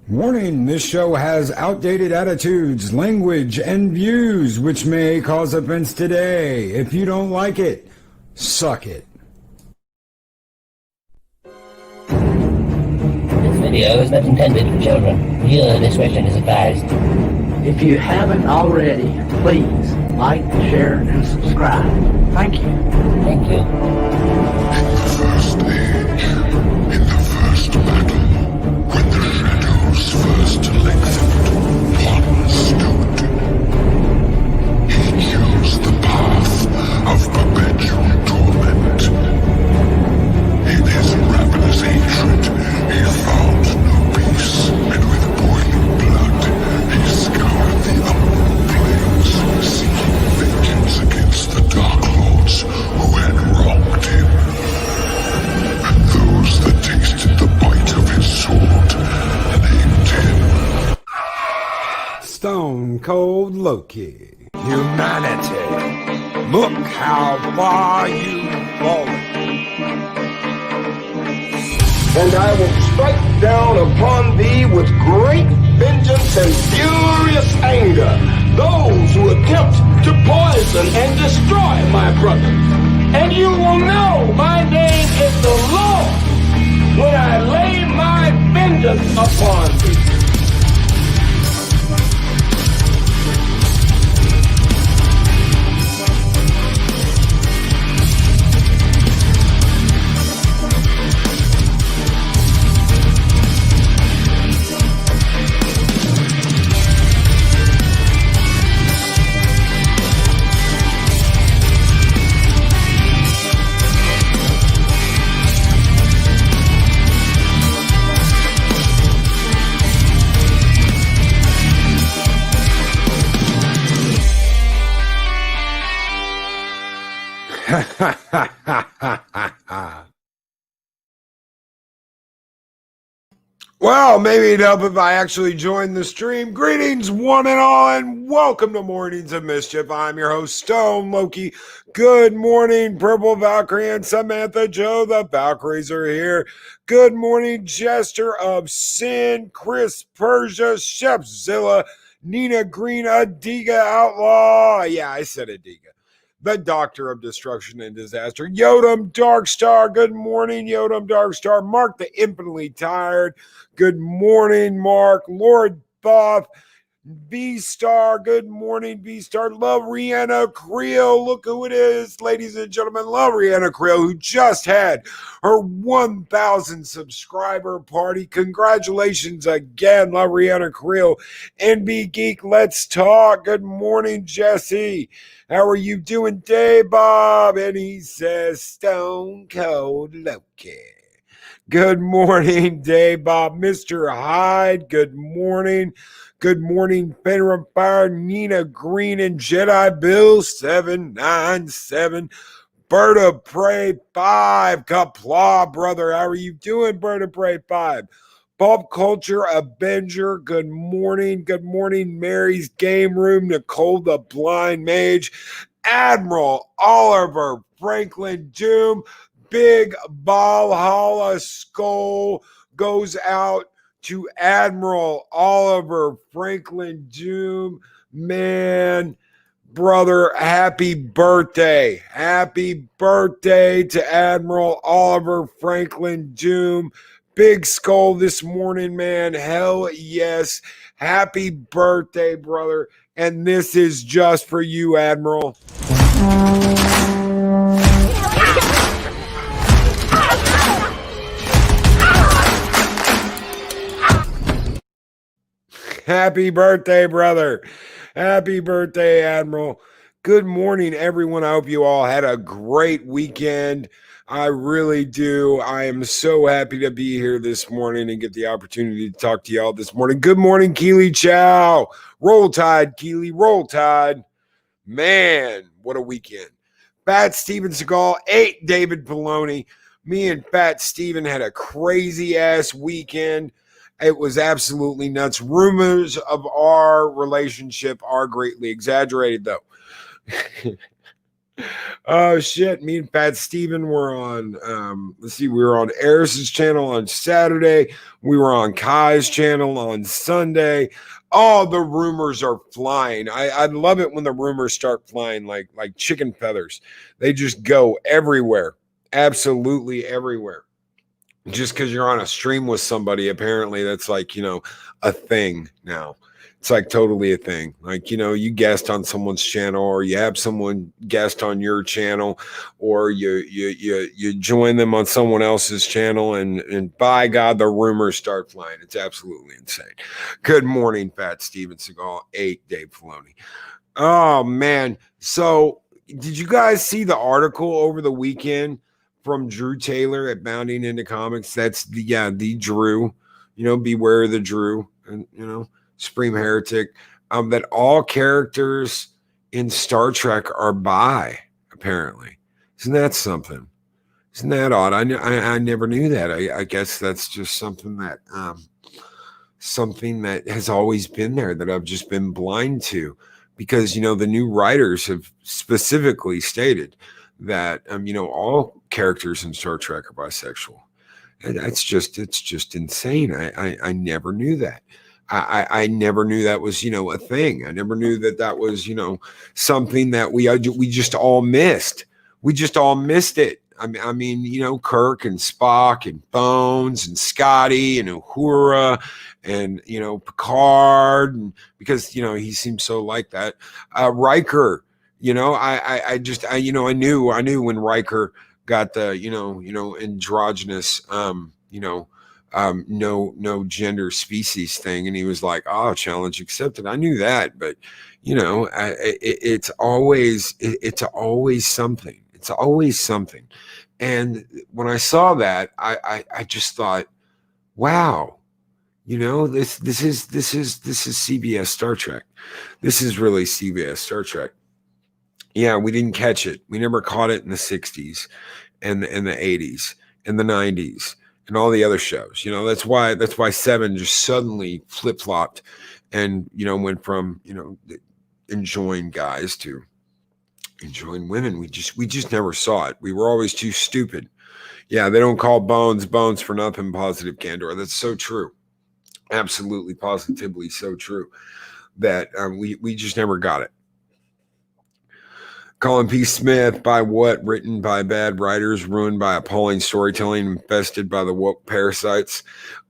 Warning, this show has outdated attitudes, language, and views which may cause offense today. If you don't like it, suck it. This video is not intended for children. Viewer discretion is advised. If you haven't already, please like, share, and subscribe. Thank you. Thank you. In the first age, in the first battle, when the shadows first lengthened, one stood. He chose the path of perpetual torment. In his ravenous hatred, he found no peace, and with boiling blood, he scoured the unknown plains, seeking vengeance against the Dark Lords who had wronged him. And those that tasted the bite of his sword named him Stone Cold Loki. Humanity, look how far you've fallen. And I will strike down upon thee with great vengeance and furious anger those who attempt to poison and destroy my brother. And you will know my name is the Lord when I lay my vengeance upon thee. Well, maybe it'd help if I actually joined the stream. Greetings, one and all, and welcome to Mornings of Mischief. I'm your host, Stone Loki. Good morning, Purple Valkyrie and Samantha Joe. The Valkyries are here. Good morning, Jester of Sin, Chris Persia, Chefzilla, Nina Green, Adiga Outlaw. Yeah, I said Adiga. The Doctor of Destruction and Disaster, Yodam Darkstar. Good morning, Yodam Darkstar. Mark the Infinitely Tired. Good morning, Mark. Lord Thoth. B-Star. Good morning, B-Star. Love Rihanna Creel. Look who it is, ladies and gentlemen. Love Rihanna Creel, who just had her 1,000 subscriber party. Congratulations again, Love Rihanna Creel. NB Geek, let's talk. Good morning, Jesse. How are you doing, Day Bob? And he says, Stone Cold Loki. Good morning, Day Bob. Mr. Hyde, good morning. Good morning, Fenrir Fire, Nina Green, and Jedi Bill 797. Bird of Prey 5. Kapla, brother. How are you doing, Bird of Prey 5? Pop Culture Avenger, good morning. Good morning, Mary's Game Room, Nicole the Blind Mage, Admiral Oliver Franklin Doom, Big Valhalla Skull goes out to Admiral Oliver Franklin Doom. Man, brother, happy birthday. Happy birthday to Admiral Oliver Franklin Doom. Big Skull this morning, man. Hell yes. Happy birthday, brother. And this is just for you, Admiral. Happy birthday, brother. Happy birthday, Admiral. Good morning, everyone. I hope you all had a great weekend. I really do. I am so happy to be here this morning and get the opportunity to talk to y'all this morning. Good morning, Keely Chow. Roll Tide, Keely. Roll Tide. Man, what a weekend. Fat Steven Seagal ate David Poloni. Me and Fat Steven had a crazy-ass weekend. It was absolutely nuts. Rumors of our relationship are greatly exaggerated, though. Oh shit, me and Pat Steven were on let's see, we were on Eris's channel on Saturday, we were on Kai's channel on Sunday. Oh, the rumors are flying. I love it when the rumors start flying like chicken feathers. They just go everywhere, absolutely everywhere. Just because you're on a stream with somebody, apparently that's like, a thing now. It's like totally a thing. Like, you guest on someone's channel, or you have someone guest on your channel, or you join them on someone else's channel, and by God, the rumors start flying. It's absolutely insane. Good morning, Fat Steven Seagal, 8 Dave Filoni. Oh man. So did you guys see the article over the weekend from Drew Taylor at Bounding Into Comics? That's the Drew, beware the Drew, and Supreme Heretic. That all characters in Star Trek are bi, apparently. Isn't that something? Isn't that odd? I never knew that. I guess that's just something that has always been there that I've just been blind to, because the new writers have specifically stated that all characters in Star Trek are bisexual. And it's just insane. I never knew that. I never knew that was a thing. I never knew that was something that we just all missed. We just all missed it. I mean, Kirk and Spock and Bones and Scotty and Uhura and Picard, and because he seems so like that. Riker, I knew when Riker got the androgynous no gender species thing, and he was like, oh, challenge accepted. I knew that, but it's always something. It's always something. And when I saw that, I just thought, wow, this is CBS Star Trek. This is really CBS Star Trek. Yeah, we didn't catch it. We never caught it in the 60s and the 80s and the 90s and all the other shows. That's why Seven just suddenly flip-flopped and went from enjoying guys to enjoying women. We just never saw it. We were always too stupid. Yeah, they don't call Bones for nothing. Positive candor. That's so true. Absolutely, positively so true. That we just never got it. Colin P. Smith, by what? Written by bad writers, ruined by appalling storytelling, infested by the woke parasites.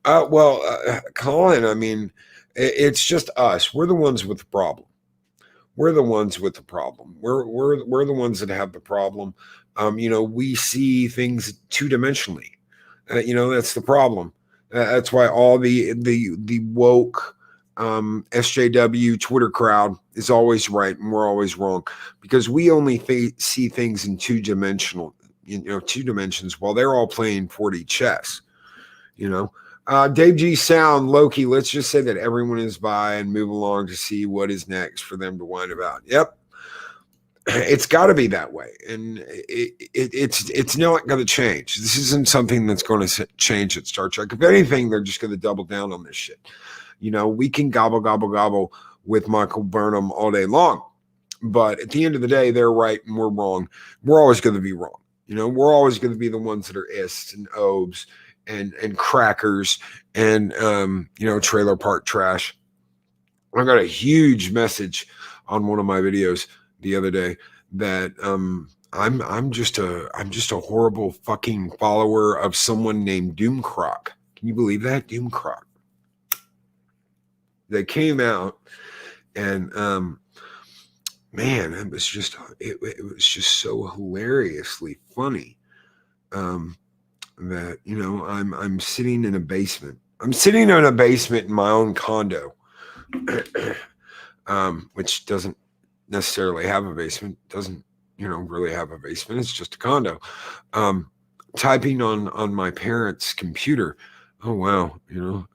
Colin, I mean, it's just us. We're the ones with the problem. We're the ones with the problem. We're the ones that have the problem. We see things two-dimensionally. That's the problem. That's why all the woke SJW Twitter crowd is always right and we're always wrong, because we only see things in two dimensions while they're all playing 4D chess. Dave G Sound, Loki, let's just say that everyone is bi and move along to see what is next for them to whine about. Yep. It's got to be that way. And it's not going to change. This isn't something that's going to change at Star Trek. If anything, they're just going to double down on this shit. We can gobble with Michael Burnham all day long, but at the end of the day, they're right and we're wrong. We're always going to be wrong. We're always going to be the ones that are ists and obes and crackers and trailer park trash. I got a huge message on one of my videos the other day that I'm just a horrible fucking follower of someone named Doomcroc. Can you believe that? Doomcroc. They came out and man, it was just so hilariously funny. That I'm sitting in a basement. I'm sitting in a basement in my own condo, which doesn't necessarily have a basement. Doesn't really have a basement. It's just a condo. Typing on my parents' computer. Oh wow,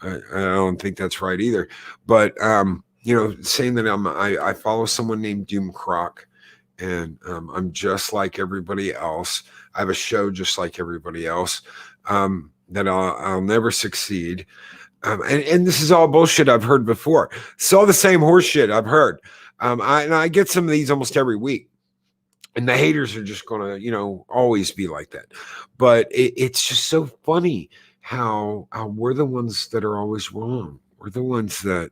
I don't think that's right either. But saying that I follow someone named Doomcroc, and I'm just like everybody else. I have a show just like everybody else. That I'll never succeed. And this is all bullshit I've heard before. It's all the same horse shit I've heard. I get some of these almost every week. And the haters are just going to, always be like that. But it's just so funny how we're the ones that are always wrong. We're the ones that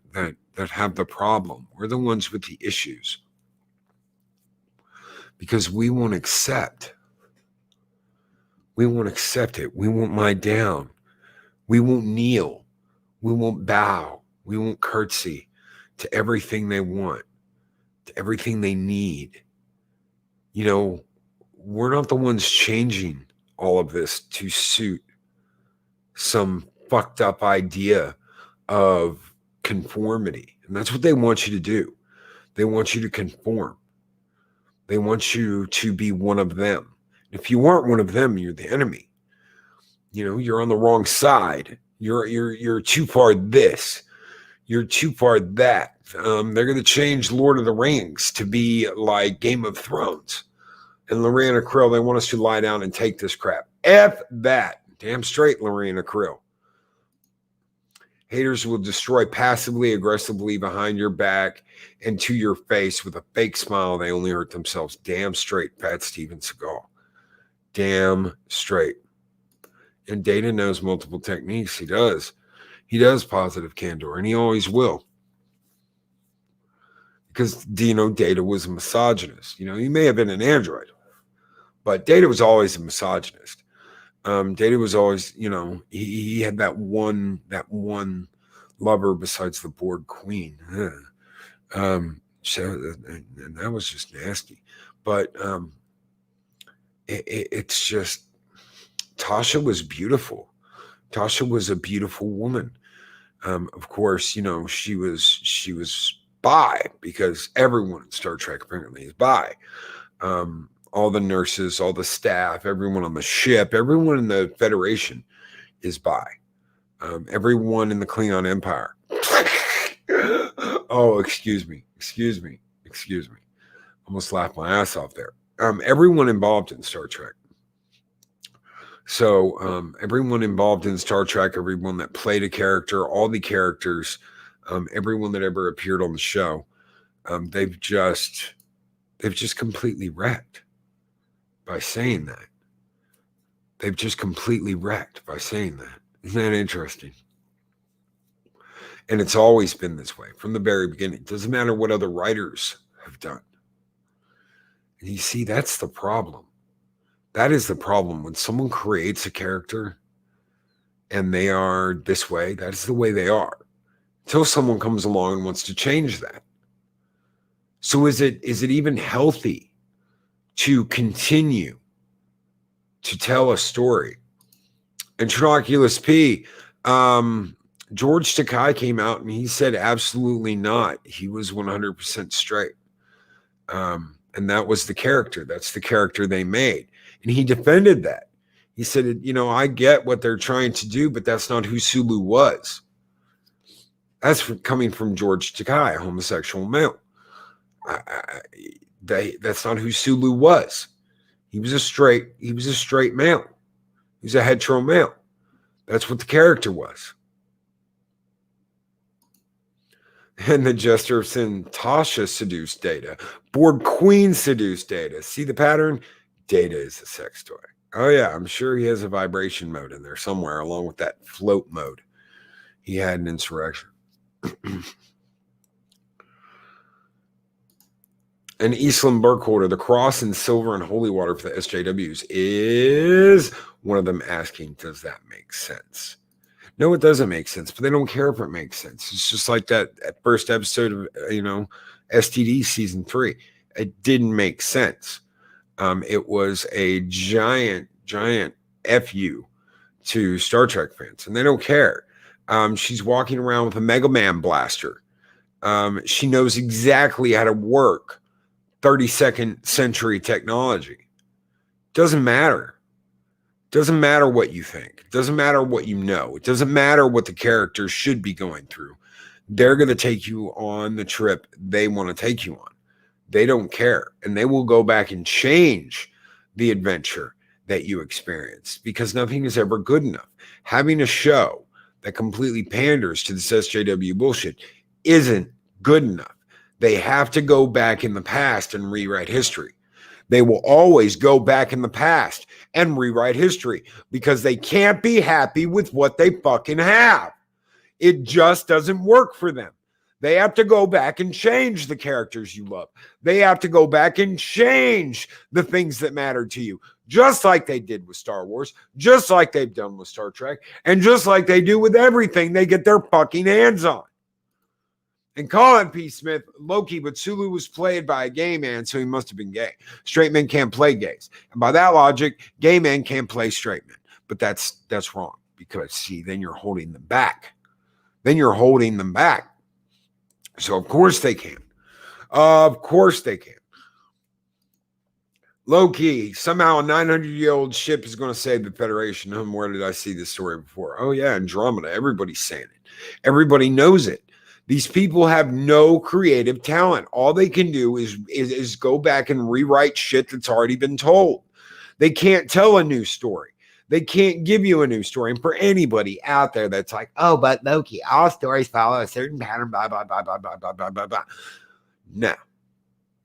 have the problem. We're the ones with the issues. Because we won't accept. We won't accept it. We won't lie down. We won't kneel. We won't bow. We won't curtsy to everything they want, to everything they need. We're not the ones changing all of this to suit some fucked up idea of conformity. And that's what they want you to do. They want you to conform. They want you to be one of them. If you aren't one of them, you're the enemy. You're on the wrong side. You're too far this. You're too far that. They're going to change Lord of the Rings to be like Game of Thrones. And Lorena Krill, they want us to lie down and take this crap. F that. Damn straight, Lorena Krill. Haters will destroy passively, aggressively behind your back and to your face with a fake smile. They only hurt themselves. Damn straight, Pat Steven Seagal. Damn straight. And Data knows multiple techniques. He does. He does positive candor, and he always will. Because, Data was a misogynist. He may have been an android, but Data was always a misogynist. Data was always, he had that one lover besides the Borg Queen. And that was just nasty. But it's just, Tasha was beautiful. Tasha was a beautiful woman. Of course, she was bi, because everyone in Star Trek apparently is bi. All the nurses, all the staff, everyone on the ship, everyone in the Federation is bi. Everyone in the Klingon Empire. Oh, excuse me. Almost laughed my ass off there. Everyone involved in Star Trek. So everyone involved in Star Trek, everyone that played a character, all the characters, everyone that ever appeared on the show, they've just completely wrecked by saying that. They've just completely wrecked by saying that. Isn't that interesting? And it's always been this way from the very beginning. It doesn't matter what other writers have done. And you see, that's the problem. That is the problem. When someone creates a character and they are this way, that is the way they are. Until someone comes along and wants to change that. So is it even healthy to continue to tell a story? And Trinoculus P, George Takei came out and he said absolutely not. He was 100% straight. And that was the character. That's the character they made. And he defended that. He said, I get what they're trying to do, but that's not who Sulu was. That's coming from George Takei, a homosexual male. That's not who Sulu was. He was a straight male. He was a hetero male. That's what the character was. And the Jester of Sin, Tasha seduced Data. Borg Queen seduced Data. See the pattern? Data is a sex toy. Oh yeah, I'm sure he has a vibration mode in there somewhere along with that float mode. He had an insurrection. And Eastland Burkholder, the cross and silver and holy water for the SJWs is one of them asking, does that make sense? No, it doesn't make sense, but they don't care if it makes sense. It's just like that first episode of, STD season 3. It didn't make sense. It was a giant FU to Star Trek fans, and they don't care. She's walking around with a Mega Man blaster. She knows exactly how to work 32nd century technology. Doesn't matter. Doesn't matter what you think. It doesn't matter what you know. It doesn't matter what the characters should be going through. They're going to take you on the trip they want to take you on. They don't care. And they will go back and change the adventure that you experienced because nothing is ever good enough. Having a show that completely panders to this SJW bullshit isn't good enough. They have to go back in the past and rewrite history. They will always go back in the past and rewrite history because they can't be happy with what they fucking have. It just doesn't work for them. They have to go back and change the characters you love. They have to go back and change the things that matter to you, just like they did with Star Wars, just like they've done with Star Trek, and just like they do with everything they get their fucking hands on. And Colin P. Smith, Loki, but Sulu was played by a gay man, so he must have been gay. Straight men can't play gays. And by that logic, gay men can't play straight men. But that's wrong because, see, then you're holding them back. So, of course they can. Of course they can. Loki, somehow a 900-year-old ship is going to save the Federation. Where did I see this story before? Oh, yeah, Andromeda. Everybody's saying it. Everybody knows it. These people have no creative talent. All they can do is go back and rewrite shit that's already been told. They can't tell a new story. They can't give you a new story. And for anybody out there that's like, oh, but Loki, all stories follow a certain pattern, blah, blah, blah, blah, blah, blah, blah, blah, blah.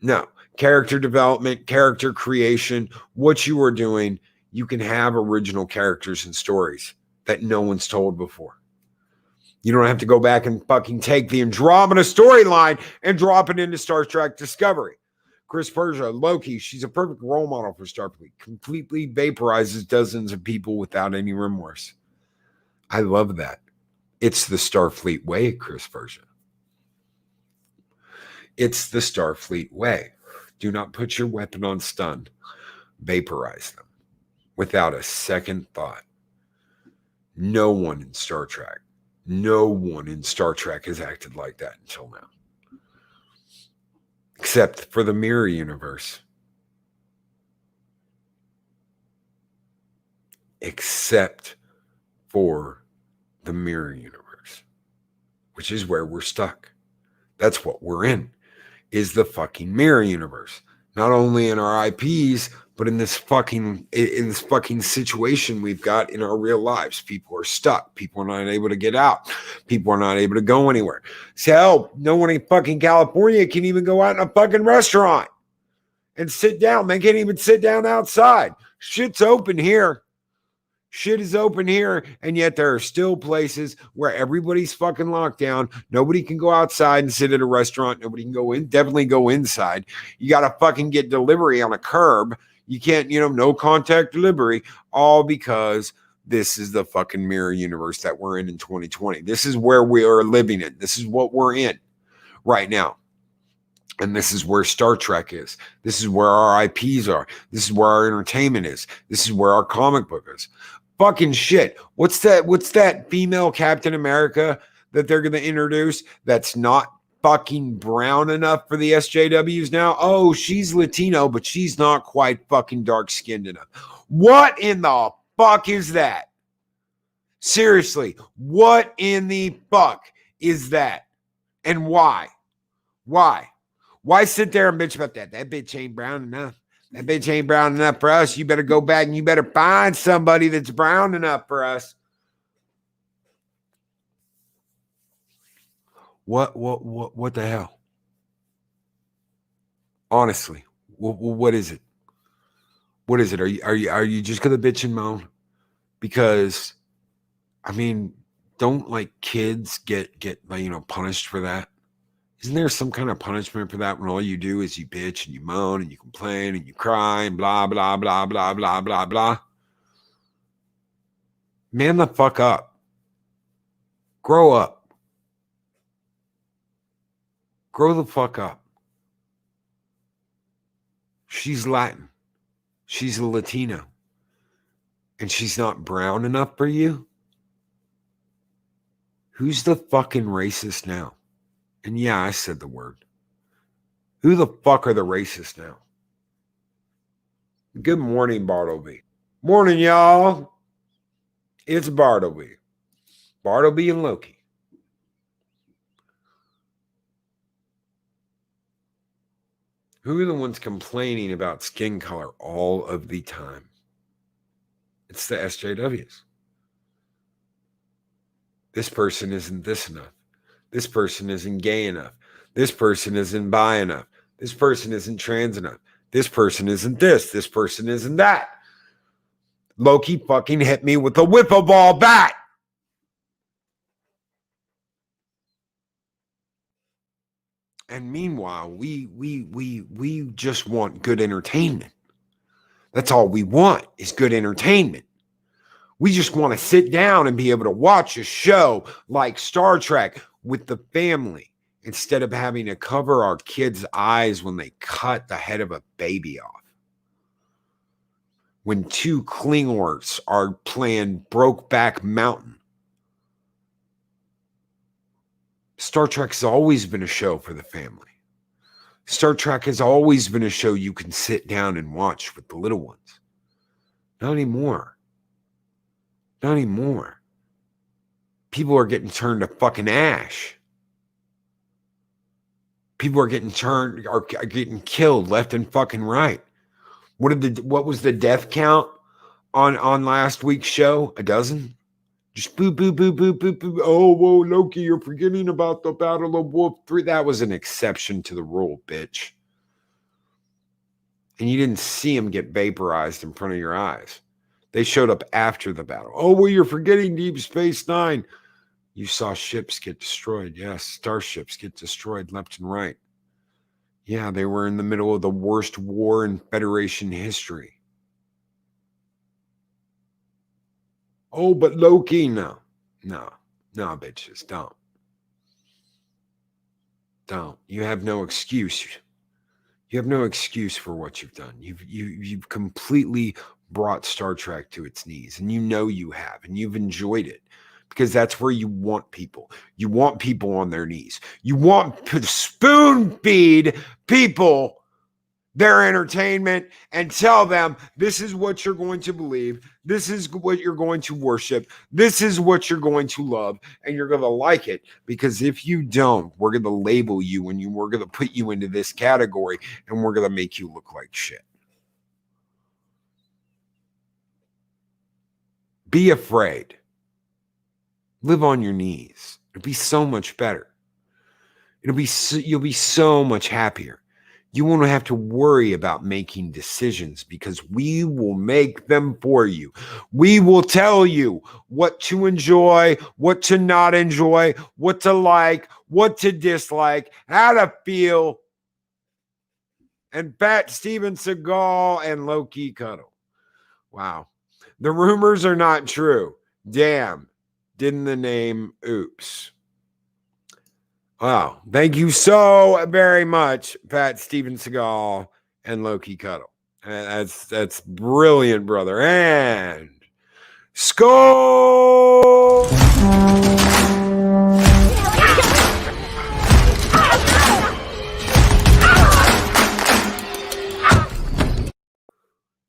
No. Character development, character creation, what you are doing, you can have original characters and stories that no one's told before. You don't have to go back and fucking take the Andromeda storyline and drop it into Star Trek Discovery. Chris Persia, Loki, she's a perfect role model for Starfleet. Completely vaporizes dozens of people without any remorse. I love that. It's the Starfleet way, Chris Persia. It's the Starfleet way. Do not put your weapon on stun. Vaporize them without a second thought. No one in Star Trek has acted like that until now. Except for the mirror universe. Except for the mirror universe. Which is where we're stuck. That's what we're in. Is the fucking mirror universe. Not only in our IPs, but in this fucking situation we've got in our real lives. People are stuck. People are not able to get out. People are not able to go anywhere. So hell, no one in fucking California can even go out in a fucking restaurant and sit down. They can't even sit down outside. Shit's open here. Shit is open here, and yet there are still places where everybody's fucking locked down. Nobody can go outside and sit at a restaurant. Nobody can go in. Definitely go inside. You got to fucking get delivery on a curb. You can't, no contact delivery, all because this is the fucking mirror universe that we're in 2020. This is where we are living in. This is what we're in right now. And this is where Star Trek is. This is where our IPs are. This is where our entertainment is. This is where our comic book is. Fucking shit. What's that female Captain America that they're going to introduce that's not fucking brown enough for the SJWs now? Oh, she's Latino, but she's not quite fucking dark-skinned enough. What in the fuck is that? Seriously, what in the fuck is that? And why? Why? Why sit there and bitch about that? That bitch ain't brown enough. That bitch ain't brown enough for us. You better go back and you better find somebody that's brown enough for us. What the hell? Honestly, what is it? What is it? Are you just gonna bitch and moan? Because, don't like kids get punished for that? Isn't there some kind of punishment for that when all you do is you bitch and you moan and you complain and you cry and blah, blah, blah, blah, blah, blah, blah? Man the fuck up. Grow up. Grow the fuck up. She's Latin. She's a Latino. And she's not brown enough for you? Who's the fucking racist now? And yeah, I said the word. Who the fuck are the racists now? Good morning, Bartleby. Morning, y'all. It's Bartleby. Bartleby and Loki. Who are the ones complaining about skin color all of the time? It's the SJWs. This person isn't this enough. This person isn't gay enough. This person isn't bi enough. This person isn't trans enough. This person isn't this. This person isn't that. Loki fucking hit me with a whipple ball bat. And meanwhile, we just want good entertainment. That's all we want is good entertainment. We just want to sit down and be able to watch a show like Star Trek with the family instead of having to cover our kids' eyes when they cut the head of a baby off. When two Klingorts are playing Brokeback Mountain. Star Trek has always been a show for the family. Star Trek has always been a show you can sit down and watch with the little ones. Not anymore. Not anymore. People are getting turned to fucking ash. People are getting getting killed left and fucking right. What was the death count on last week's show? A dozen? Just boop, boop, boop, boop, boop, boop. Oh, whoa, Loki, you're forgetting about the Battle of Wolf 3. That was an exception to the rule, bitch. And you didn't see them get vaporized in front of your eyes. They showed up after the battle. Oh, well, you're forgetting Deep Space Nine. You saw ships get destroyed. Yes, starships get destroyed left and right. Yeah, they were in the middle of the worst war in Federation history. Oh, but Loki, no, bitches, don't. You have no excuse. You have no excuse for what you've done. You've completely brought Star Trek to its knees, and you know you have, and you've enjoyed it because that's where you want people. You want people on their knees. You want to spoon feed people their entertainment and tell them this is what you're going to believe. This is what you're going to worship. This is what you're going to love, and you're going to like it. Because if you don't, we're going to label you and we're going to put you into this category, and we're going to make you look like shit. Be afraid. Live on your knees. It'll be so much better. You'll be so much happier. You won't have to worry about making decisions because we will make them for you. We will tell you what to enjoy, what to not enjoy, what to like, what to dislike, how to feel. And Pat Steven Seagal and Loki cuddle. Wow. The rumors are not true. Damn. Didn't the name oops. Wow. Thank you so very much, Pat Steven Seagal and Loki Cuddle. That's brilliant, brother. And Skull!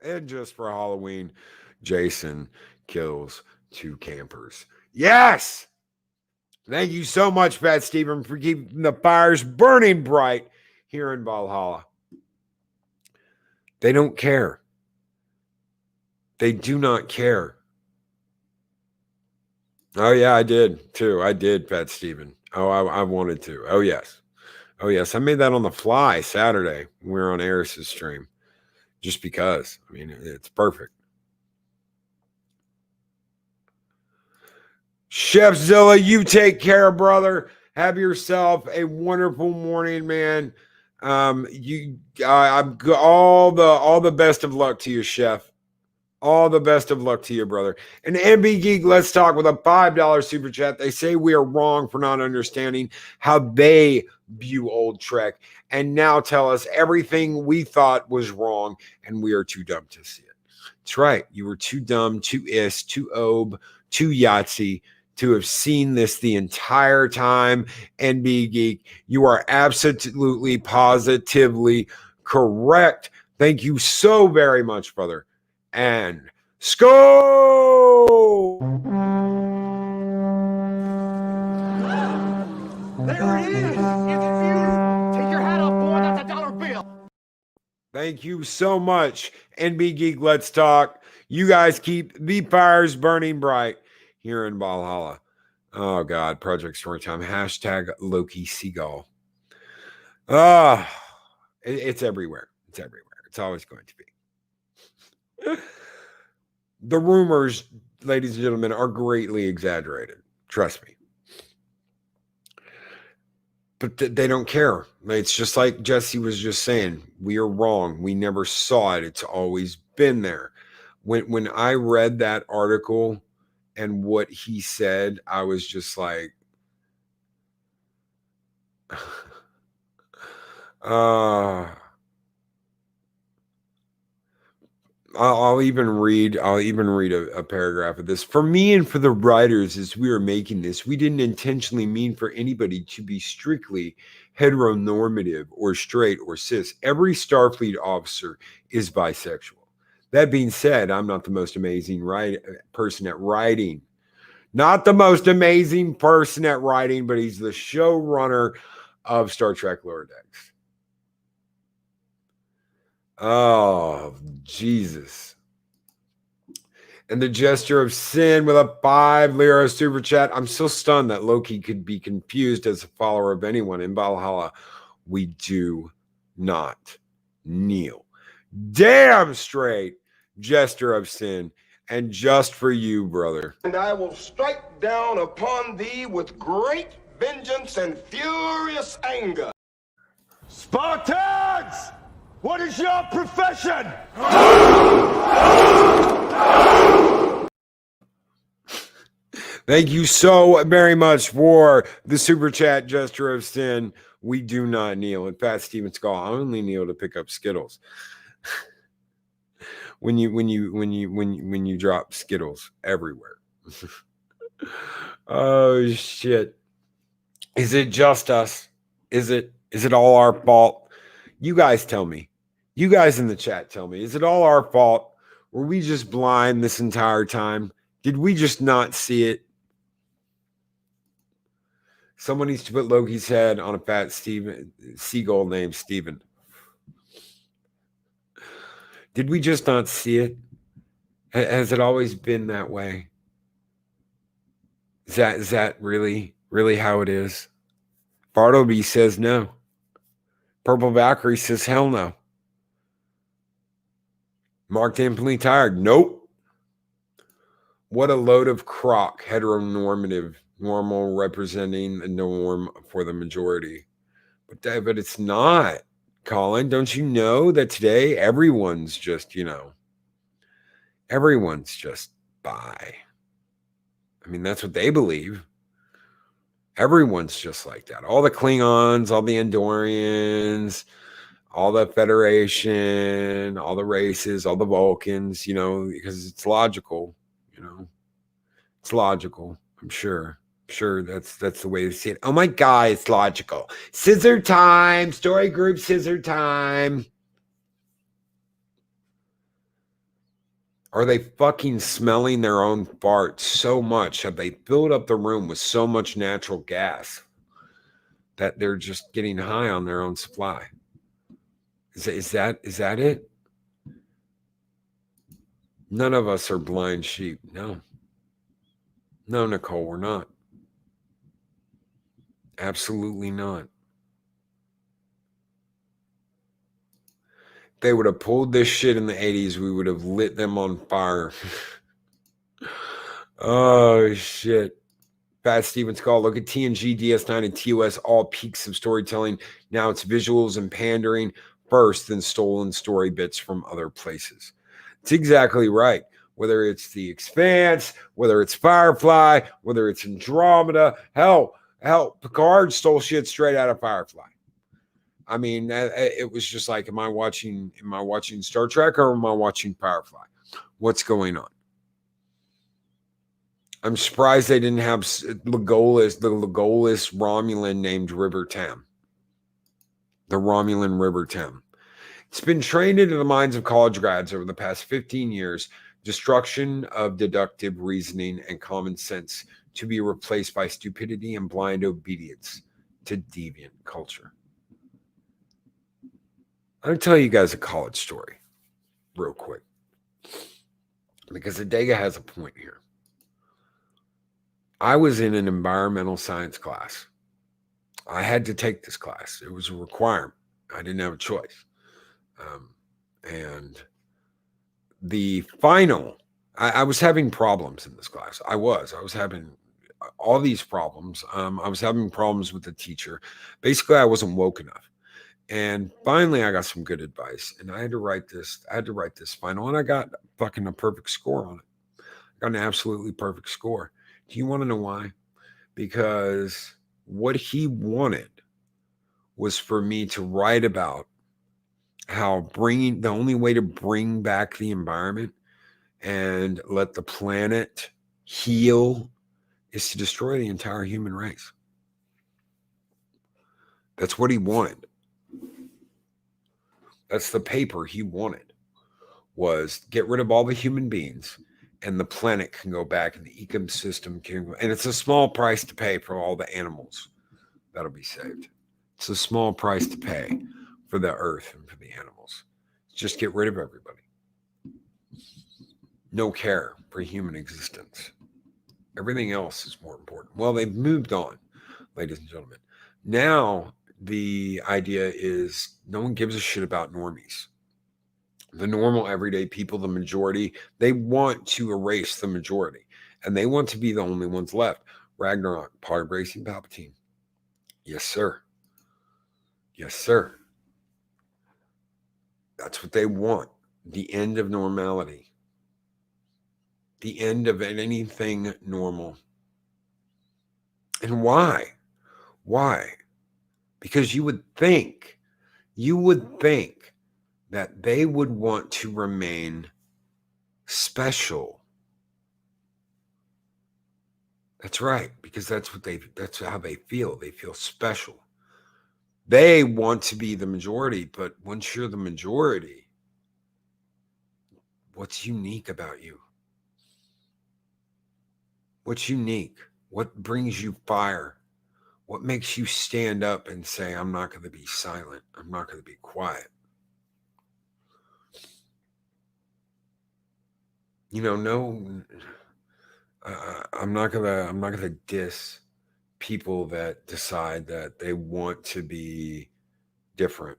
And just for Halloween, Jason kills 2 campers. Yes! Thank you so much, Pat Stephen, for keeping the fires burning bright here in Valhalla. They don't care. They do not care. Oh, yeah, I did, too. I did, Pat Stephen. Oh, I wanted to. Oh, yes. Oh, yes. I made that on the fly Saturday when we were on Eris's stream. Just because. I mean, it's perfect. Chef Zilla, you take care, brother. Have yourself a wonderful morning, man. I'm all the best of luck to you, Chef. All the best of luck to you, brother. And MB Geek, let's talk with a $5 super chat. They say we are wrong for not understanding how they view old Trek, and now tell us everything we thought was wrong, and we are too dumb to see it. That's right. You were too dumb, too too obe, too Yahtzee to have seen this the entire time. NB Geek, you are absolutely positively correct. Thank you so very much, brother. And Skull! There it is! It's beautiful! Take your hat off, boy. That's a dollar bill. Thank you so much, NB Geek. Let's talk. You guys keep the fires burning bright here in Valhalla. Oh, God. Project Storytime. Hashtag Loki Seagull. It's everywhere. It's everywhere. It's always going to be. The rumors, ladies and gentlemen, are greatly exaggerated. Trust me. But they don't care. It's just like Jesse was just saying. We are wrong. We never saw it. It's always been there. When I read that article and what he said, I was just like, I'll even read a paragraph of this. For me and for the writers, as we were making this, we didn't intentionally mean for anybody to be strictly heteronormative or straight or cis. Every Starfleet officer is bisexual. That being said, I'm not the most amazing person at writing. Not the most amazing person at writing, but he's the showrunner of Star Trek Lower Decks. Oh, Jesus. And the gesture of sin with a 5 lira super chat. I'm so stunned that Loki could be confused as a follower of anyone in Valhalla. We do not kneel. Damn straight gesture of sin. And just for you, brother. And I will strike down upon thee with great vengeance and furious anger. Spartans! What is your profession? Thank you so very much for the super chat gesture of sin. We do not kneel. In fact, Steven Skull, I only kneel to pick up Skittles. when you drop Skittles everywhere. Oh shit. Is it just us? Is it all our fault? You guys tell me. You guys in the chat tell me. Is it all our fault? Were we just blind this entire time? Did we just not see it? Someone needs to put Loki's head on a fat seagull named Steven. Did we just not see it? Has it always been that way? Is that really how it is? Bartleby says no. Purple Valkyrie says hell no. Mark Damply Tired, nope. What a load of crock, heteronormative, normal representing the norm for the majority. But it's not, Colin. Don't you know that today everyone's just, everyone's just bi. I mean, that's what they believe. Everyone's just like that. All the Klingons, all the Andorians, all the Federation, all the races, all the Vulcans, because it's logical, It's logical, I'm sure. Sure, that's the way to see it. Oh my God, it's logical. Scissor time, story group scissor time. Are they fucking smelling their own farts so much? Have they filled up the room with so much natural gas that they're just getting high on their own supply? Is that it? None of us are blind sheep. No, Nicole, we're not. Absolutely not. If they would have pulled this shit in the 80s, we would have lit them on fire. Oh, shit. Fat Steven Skull, look at TNG, DS9, and TOS, all peaks of storytelling. Now it's visuals and pandering first, then stolen story bits from other places. It's exactly right. Whether it's The Expanse, whether it's Firefly, whether it's Andromeda, hell, Picard stole shit straight out of Firefly. I mean, it was just like, am I watching Star Trek or am I watching Firefly? What's going on? I'm surprised they didn't have the Legolas Romulan named River Tam. The Romulan River Tam. It's been trained into the minds of college grads over the past 15 years, destruction of deductive reasoning and common sense to be replaced by stupidity and blind obedience to deviant culture. I'm going to tell you guys a college story real quick, because Adega has a point here. I was in an environmental science class. I had to take this class. It was a requirement. I didn't have a choice. And the final, I was having problems in this class. I was having all these problems. I was having problems with the teacher. Basically, I wasn't woke enough. And finally, I got some good advice, and I had to write this. I had to write this final, and I got fucking a perfect score on it. I got an absolutely perfect score. Do you want to know why? Because what he wanted was for me to write about how the only way to bring back the environment and let the planet heal is to destroy the entire human race. That's what he wanted. That's the paper he wanted, was get rid of all the human beings and the planet can go back and the ecosystem can go. And it's a small price to pay for all the animals that'll be saved. It's a small price to pay for the earth and for the animals. Just get rid of everybody. No care for human existence. Everything else is more important. Well, they've moved on, ladies and gentlemen. Now, the idea is no one gives a shit about normies. The normal, everyday people, the majority, they want to erase the majority. And they want to be the only ones left. Ragnarok, pod racing Palpatine. Yes, sir. Yes, sir. That's what they want. The end of normality. The end of anything normal. And why? Why? Because you would think that they would want to remain special. That's right, because that's how they feel. They feel special. They want to be the majority, but once you're the majority, what's unique about you? What's unique? What brings you fire? What makes you stand up and say, I'm not going to be silent. I'm not going to be quiet. No, I'm not gonna diss people that decide that they want to be different.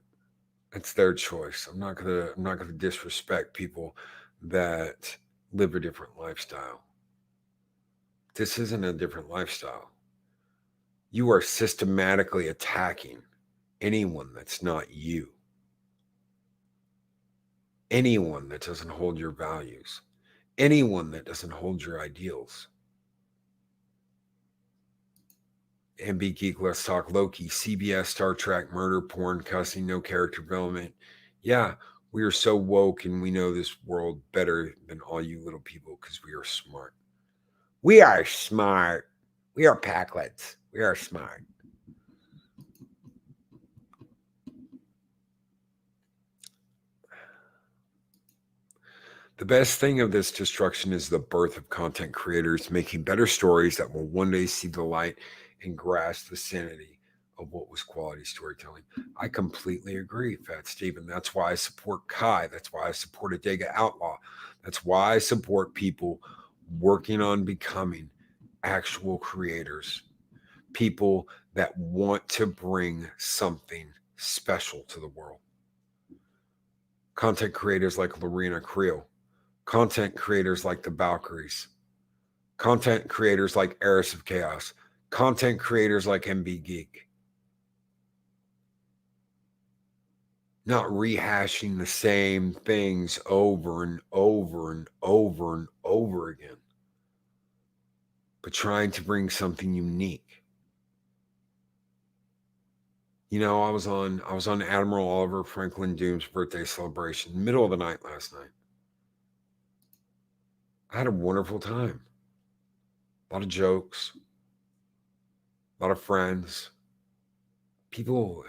It's their choice. I'm not gonna disrespect people that live a different lifestyle. This isn't a different lifestyle. You are systematically attacking anyone that's not you. Anyone that doesn't hold your values. Anyone that doesn't hold your ideals. MB Geek, Let's Talk Loki, CBS, Star Trek, murder, porn, cussing, no character development. Yeah, we are so woke and we know this world better than all you little people because we are smart. We are smart. We are Packlets. We are smart. The best thing of this destruction is the birth of content creators making better stories that will one day see the light and grasp the sanity of what was quality storytelling. I completely agree, Fat Steven. That's why I support Kai. That's why I support Adega Outlaw. That's why I support people working on becoming actual creators. People that want to bring something special to the world. Content creators like Lorena Creel. Content creators like the Valkyries. Content creators like Eris of Chaos. Content creators like MB Geek. Not rehashing the same things over and over and over and over again, but trying to bring something unique. I was on Admiral Oliver Franklin Doom's birthday celebration, middle of the night last night. I had a wonderful time. A lot of jokes, a lot of friends, people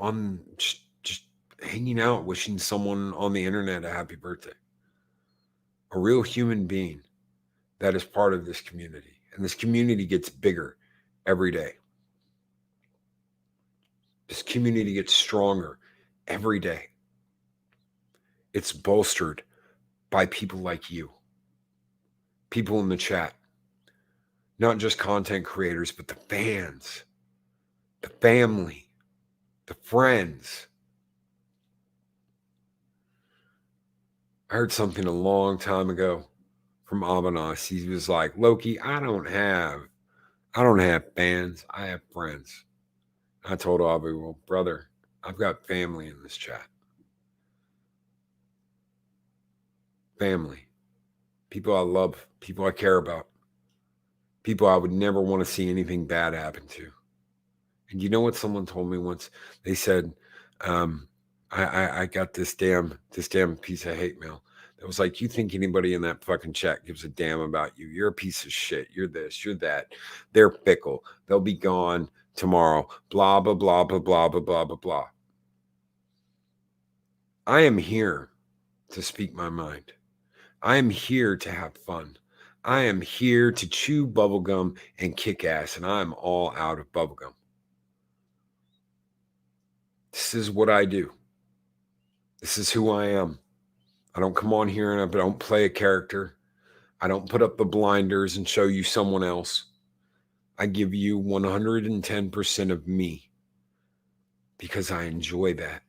on just hanging out, wishing someone on the internet a happy birthday. A real human being that is part of this community. And this community gets bigger every day. This community gets stronger every day. It's bolstered by people like you. People in the chat. Not just content creators, but the fans, the family, the friends. I heard something a long time ago from Avanos. He was like, Loki, I don't have fans. I have friends. I told Avi, well, brother, I've got family in this chat. Family. People I love. People I care about. People I would never want to see anything bad happen to. And you know what someone told me once? They said, I got this damn piece of hate mail. That was like, you think anybody in that fucking chat gives a damn about you? You're a piece of shit. You're this, you're that. They're fickle. They'll be gone tomorrow. Blah, blah, blah, blah, blah, blah, blah, blah, blah. I am here to speak my mind. I am here to have fun. I am here to chew bubblegum and kick ass, and I'm all out of bubblegum. This is what I do. This is who I am. I don't come on here and I don't play a character. I don't put up the blinders and show you someone else. I give you 110% of me because I enjoy that.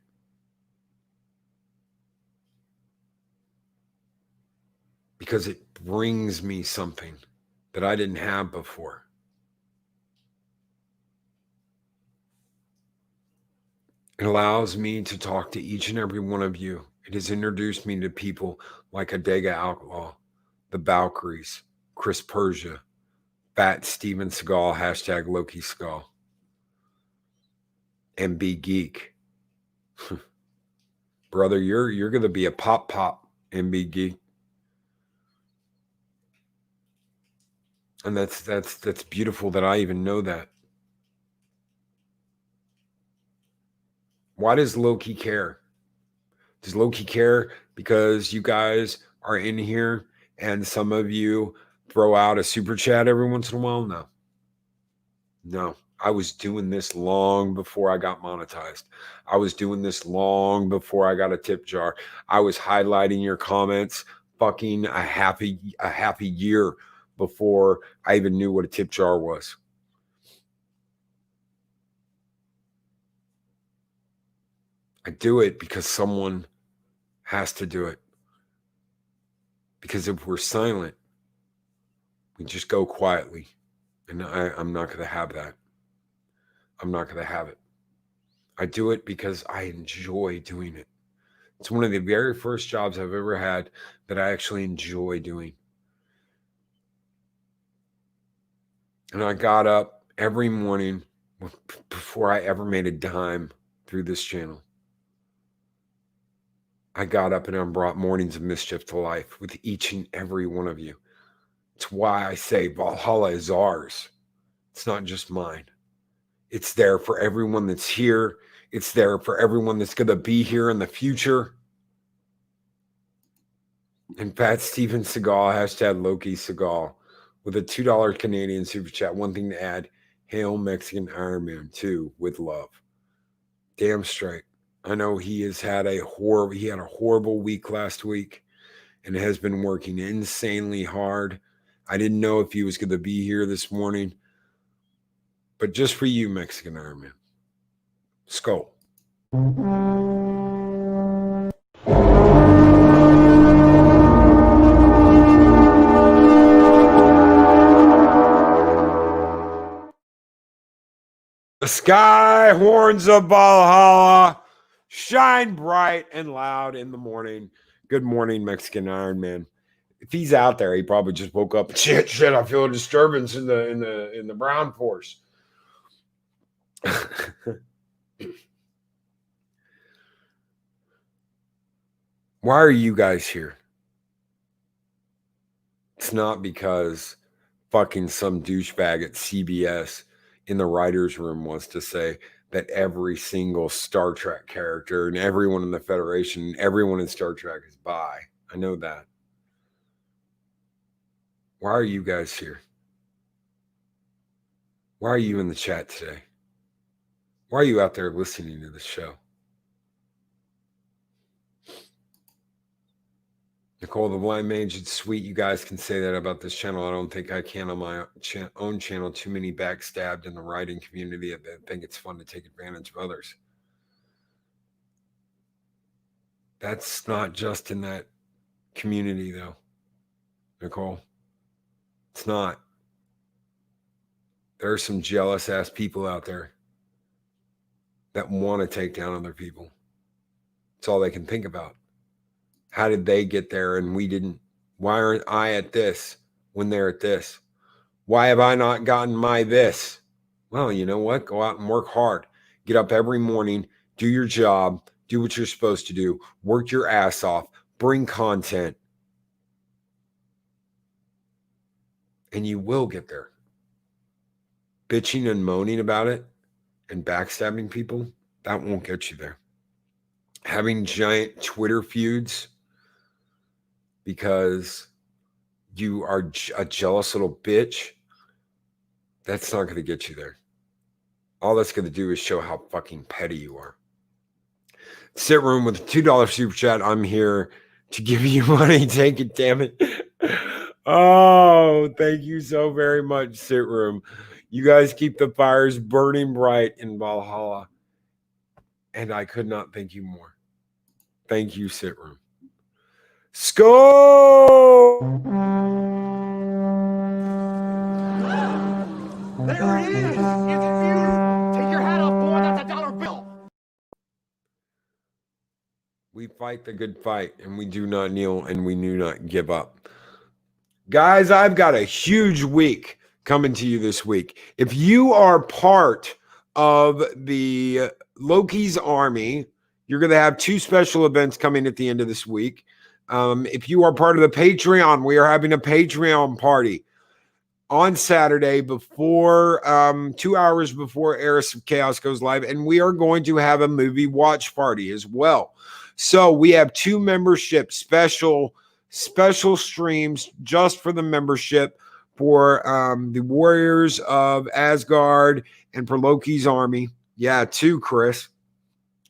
Because it brings me something that I didn't have before. It allows me to talk to each and every one of you. It has introduced me to people like Adega Outlaw, the Valkyries, Chris Persia, Fat Steven Seagal, hashtag Loki Skull, MB Geek. Brother, you're going to be a pop, MB Geek. And that's beautiful that I even know that. Why does Loki care? Does Loki care because you guys are in here and some of you throw out a super chat every once in a while? No. I was doing this long before I got monetized. I was doing this long before I got a tip jar. I was highlighting your comments fucking a half a year before I even knew what a tip jar was. I do it because someone has to do it. Because if we're silent, we just go quietly. And I'm not going to have that. I'm not going to have it. I do it because I enjoy doing it. It's one of the very first jobs I've ever had that I actually enjoy doing. And I got up every morning before I ever made a dime through this channel. I got up and I brought Mornings of Mischief to life with each and every one of you. It's why I say Valhalla is ours. It's not just mine. It's there for everyone that's here. It's there for everyone that's going to be here in the future. And Fat Steven Seagal, hashtag Loki Seagal, with a $2 Canadian super chat. One thing to add, hail Mexican Iron Man 2 with love. Damn straight. I know he had a horrible week last week and has been working insanely hard. I didn't know if he was going to be here this morning. But just for you, Mexican Iron Man. Skull. The sky horns of Valhalla shine bright and loud in the morning. Good morning, Mexican Iron Man. If he's out there, he probably just woke up. Shit! I feel a disturbance in the brown force. Why are you guys here? It's not because fucking some douchebag at CBS in the writer's room wants to say that every single Star Trek character and everyone in the Federation and everyone in Star Trek is bi. I know that. Why are you guys here? Why are you in the chat today? Why are you out there listening to this show? Nicole the Blind Mage, it's sweet you guys can say that about this channel. I don't think I can on my own channel. Too many backstabbed in the writing community. I think it's fun to take advantage of others. That's not just in that community, though, Nicole. It's not. There are some jealous-ass people out there that want to take down other people. It's all they can think about. How did they get there and we didn't? Why aren't I at this when they're at this? Why have I not gotten my this? Well, you know what? Go out and work hard. Get up every morning, do your job, do what you're supposed to do, work your ass off, bring content, and you will get there. Bitching and moaning about it and backstabbing people, that won't get you there. Having giant Twitter feuds because you are a jealous little bitch, that's not going to get you there. All that's going to do is show how fucking petty you are. Sit room with a $2 super chat. I'm here to give you money. Take it, damn it. Oh, thank you so very much, Sit room. You guys keep the fires burning bright in Valhalla. And I could not thank you more. Thank you, Sit room. Skull! There it is! It's beautiful! Take your hat off, boy, that's a dollar bill! We fight the good fight, and we do not kneel, and we do not give up. Guys, I've got a huge week coming to you this week. If you are part of the Loki's army, you're going to have 2 special events coming at the end of this week. If you are part of the Patreon, we are having a Patreon party on Saturday before 2 hours before Heiress of Chaos goes live, and we are going to have a movie watch party as well. So we have 2 membership special streams just for the membership for the Warriors of Asgard and for Loki's army. Yeah, 2, Chris.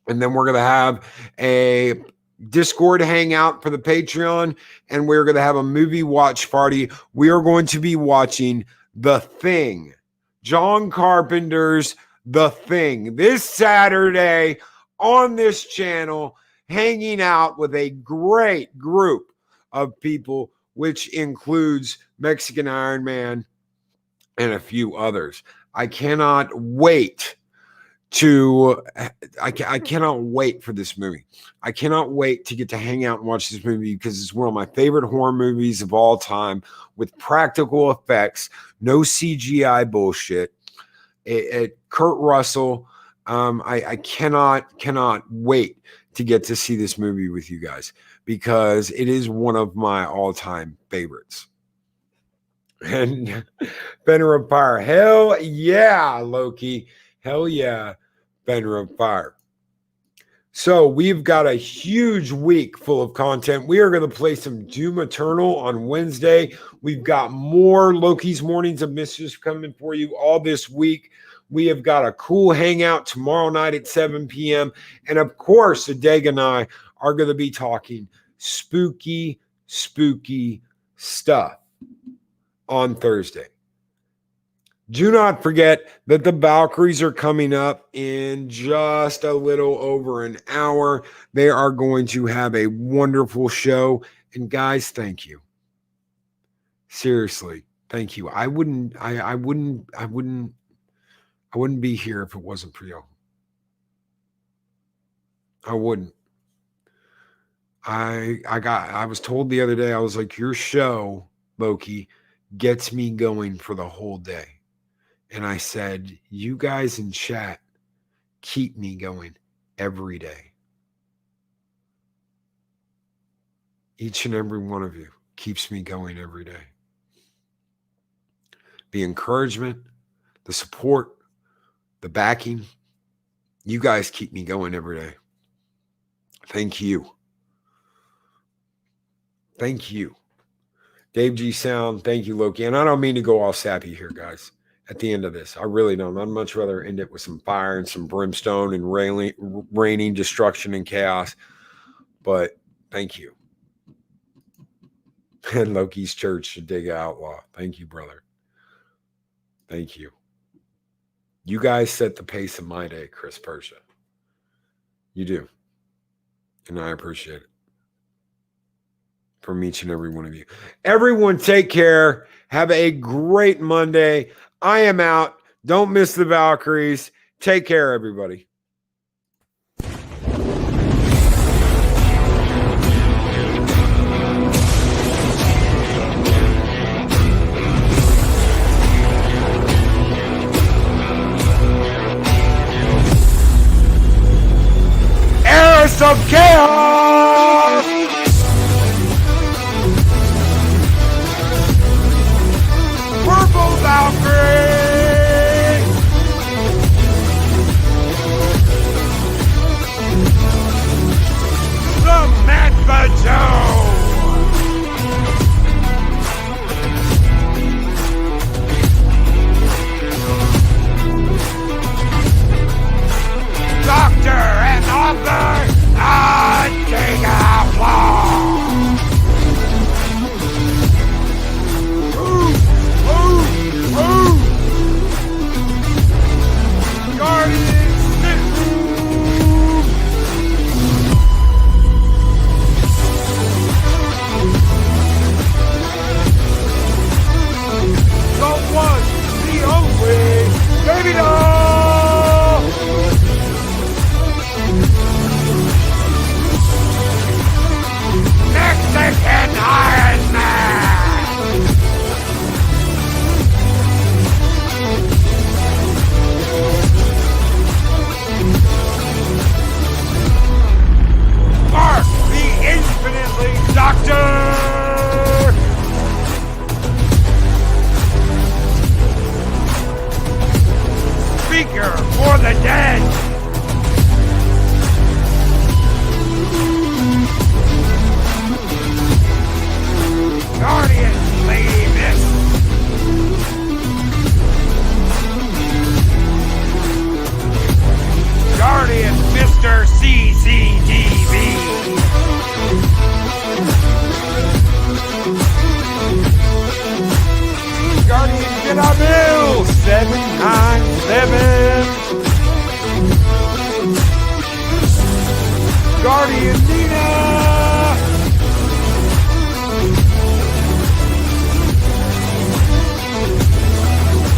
And then we're going to have a Discord hangout for the Patreon, and we're going to have a movie watch party. We are going to be watching The Thing, John Carpenter's The Thing, this Saturday on this channel, hanging out with a great group of people, which includes Mexican Iron Man and a few others. I cannot wait I cannot wait for this movie. I cannot wait to get to hang out and watch this movie because it's one of my favorite horror movies of all time with practical effects, no CGI bullshit. Kurt Russell. I cannot wait to get to see this movie with you guys because it is one of my all-time favorites. And Banner of Fire. Hell yeah, Loki. Hell yeah, Banner of Fire. So we've got a huge week full of content. We are going to play some Doom Eternal on Wednesday. We've got more Loki's Mornings of Mischief coming for you all this week. We have got a cool hangout tomorrow night at 7 p.m. And of course, Adeg and I are going to be talking spooky stuff on Thursday. Do not forget that the Valkyries are coming up in just a little over an hour. They are going to have a wonderful show. And guys, thank you. Seriously, thank you. I wouldn't be here if it wasn't for you. I wouldn't. I was told the other day, I was like, your show, Loki, gets me going for the whole day. And I said, you guys in chat keep me going every day. Each and every one of you keeps me going every day. The encouragement, the support, the backing, you guys keep me going every day. Thank you. Thank you. Dave G Sound, thank you, Loki. And I don't mean to go all sappy here, guys. At the end of this, I really don't. I'd much rather end it with some fire and some brimstone and raining destruction and chaos. But thank you. And Loki's church should dig outlaw. Thank you, brother. Thank you. You guys set the pace of my day, Chris Persia. You do. And I appreciate it. from each and every one of you. Everyone, take care. Have a great Monday. I am out. Don't miss the Valkyries. Take care, everybody. Heirs of Chaos! Purple Valkyrie! Samantha Joe! Doctor and author, King of War! Baby doll! Mexican Iron Man! Mark the infinitely Doctor! Speaker for the dead! Guardian Lady Miss! Guardian Mr. CCTV! Guardian Get Up Hill 797. Guardian Nina.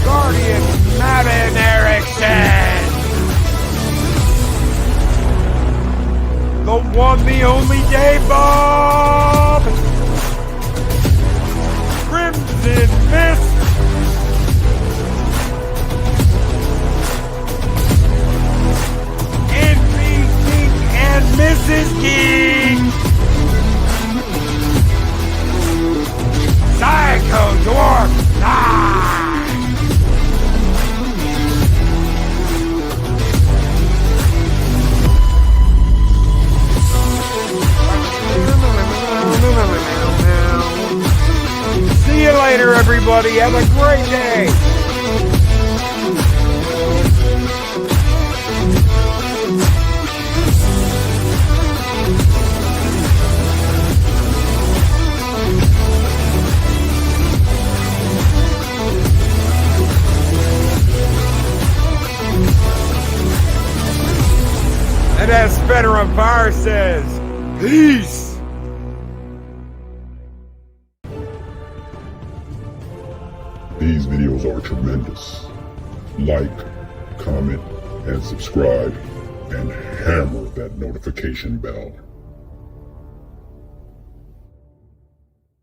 Guardian Madden Erickson. The one, the only Dave Bob. Crimson Mist. And Mrs. King! Psycho Dwarf 9! See you later, everybody. Have a great day. And as Spinner on Fire says, peace! These videos are tremendous. Like, comment, and subscribe, and hammer that notification bell.